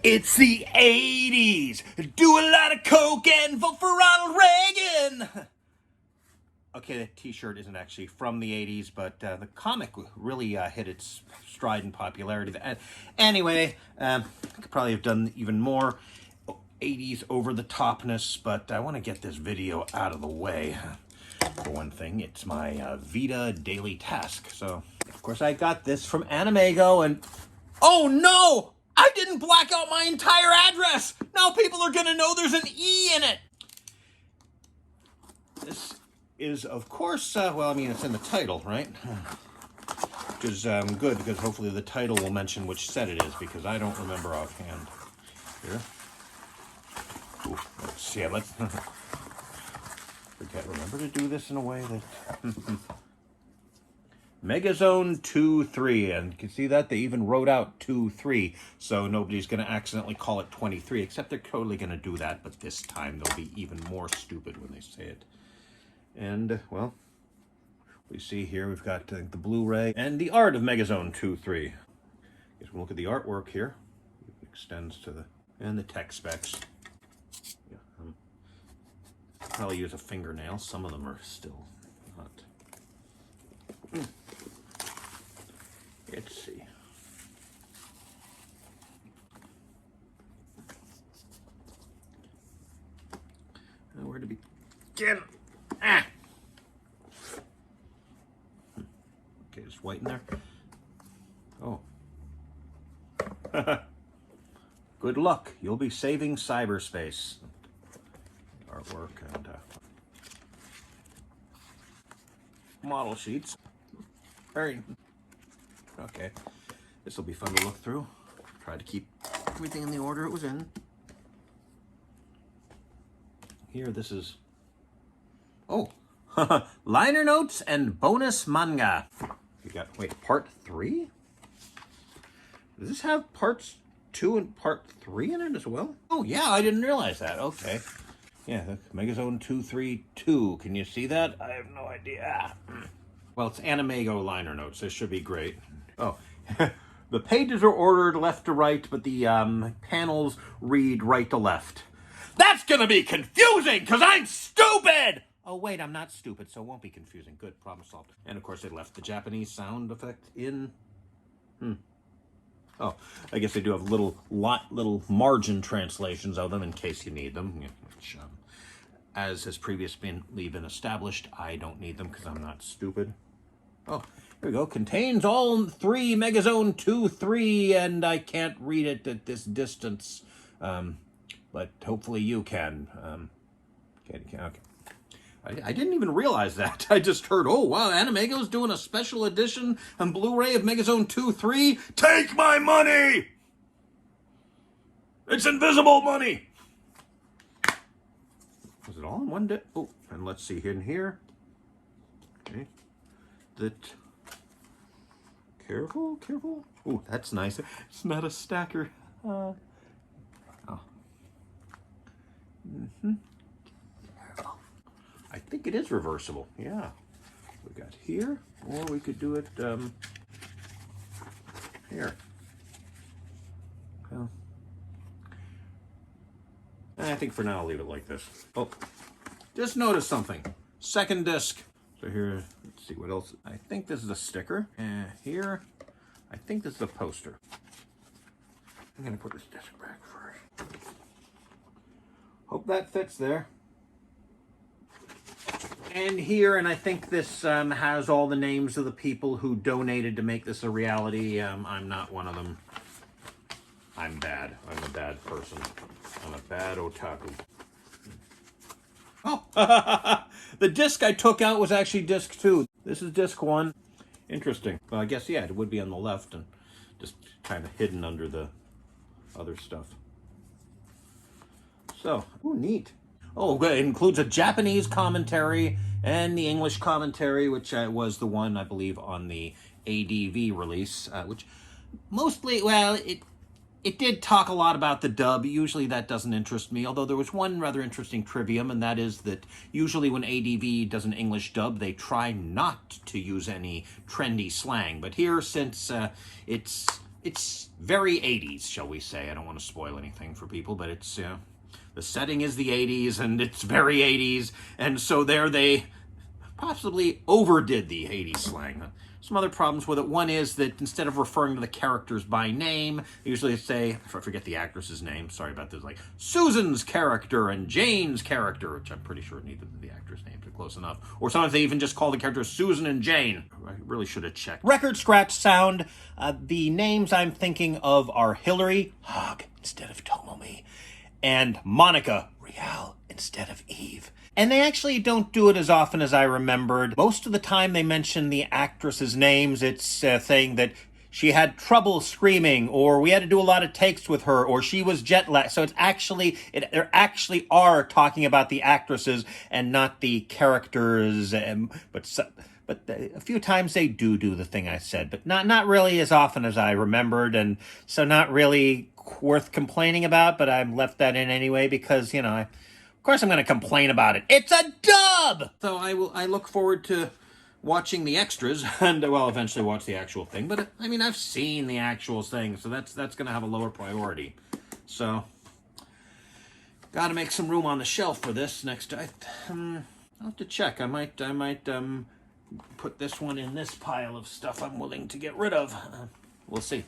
It's the 80s. Do a lot of coke and vote for Ronald Reagan. Okay, that t-shirt isn't actually from the 80s, but the comic really hit its stride in popularity. Anyway, I could probably have done even more 80s over-the-topness, but I want to get this video out of the way. For one thing, it's my Vita daily task. So, of course, I got this from AnimEigo, and oh no! I didn't black out my entire address! Now people are gonna know there's an E in it! This is, of course, well, I mean, it's in the title, right? Which is good, because hopefully the title will mention which set it is, because I don't remember offhand. Here. Ooh, let's remember to do this in a way that... Megazone 2-3, and you can see that they even wrote out 2-3, so nobody's going to accidentally call it 23, except they're totally going to do that, but this time they'll be even more stupid when they say it. And, well, we see here we've got the Blu-ray and the art of Megazone 2-3. Guess we'll look at the artwork here. It extends to the... and the tech specs. Yeah, I'll probably use a fingernail. Some of them are still not... Let's see. Where to begin? Ah! Okay, just white in there. Oh. Good luck. You'll be saving cyberspace. Artwork and model sheets. Very... Okay, this will be fun to look through. Try to keep everything in the order it was in. Here, this is... Oh! Liner notes and bonus manga. You got... Wait, part 3? Does this have parts 2 and part 3 in it as well? Oh, yeah, I didn't realize that. Okay. Yeah, the Megazone 232. Can you see that? I have no idea. Well, it's AnimEigo liner notes. This should be great. Oh, the pages are ordered left to right, but the panels read right to left. That's gonna be confusing, because I'm stupid! Oh, wait, I'm not stupid, so it won't be confusing. Good, problem solved. And, of course, they left the Japanese sound effect in. Oh, I guess they do have little margin translations of them in case you need them, which, as has previously been established, I don't need them because I'm not stupid. Oh, here we go. Contains all 3 Megazone 2-3, and I can't read it at this distance. But hopefully you can. Okay. I didn't even realize that. I just heard, oh, wow, AnimEigo's doing a special edition on Blu-ray of Megazone 2-3. Take my money! It's invisible money! Was it all in one day? Oh, and let's see in here. Okay. That... Careful. Oh, that's nice. It's not a stacker. Oh. I think it is reversible. Yeah. We got here, or we could do it here. Well, I think for now I'll leave it like this. Oh, just noticed something. Second disc. So here, let's see what else. I think this is a sticker. And here, I think this is a poster. I'm gonna put this disc back first. Hope that fits there. And here, and I think this has all the names of the people who donated to make this a reality. I'm not one of them. I'm bad. I'm a bad person. I'm a bad otaku. Oh, the disc I took out was actually disc 2. This is disc 1. Interesting. Well, I guess, yeah, it would be on the left and just kind of hidden under the other stuff. So, ooh, neat. Oh, it includes a Japanese commentary and the English commentary, which was the one, I believe, on the ADV release, which mostly, well, it did talk a lot about the dub. Usually that doesn't interest me, although there was one rather interesting trivium, and that is that usually when ADV does an English dub, they try not to use any trendy slang. But here, since it's it's very 80s, shall we say. I don't want to spoil anything for people, but it's, the setting is the 80s, and it's very 80s, and so there they possibly overdid the 80s slang. Some other problems with it. One is that instead of referring to the characters by name, they usually say, I forget the actress's name, sorry about this, like Susan's character and Jane's character, which I'm pretty sure neither of the actors' names are close enough. Or sometimes they even just call the characters Susan and Jane. I really should have checked. Record scratch sound. The names I'm thinking of are Hillary, Hog instead of Tomomi, and Monica, Rial instead of Eve. And they actually don't do it as often as I remembered. Most of the time they mention the actresses' names. It's saying that she had trouble screaming, or we had to do a lot of takes with her, or she was jet lagged. So it's actually, they actually are talking about the actresses and not the characters. But a few times they do the thing I said, but not really as often as I remembered, and so not really worth complaining about, but I've left that in anyway because, of course I'm going to complain about it. It's a dub! So I look forward to watching the extras and, eventually watch the actual thing. But, I've seen the actual thing, so that's going to have a lower priority. So, got to make some room on the shelf for this next. I'll have to check. I might put this one in this pile of stuff I'm willing to get rid of. We'll see.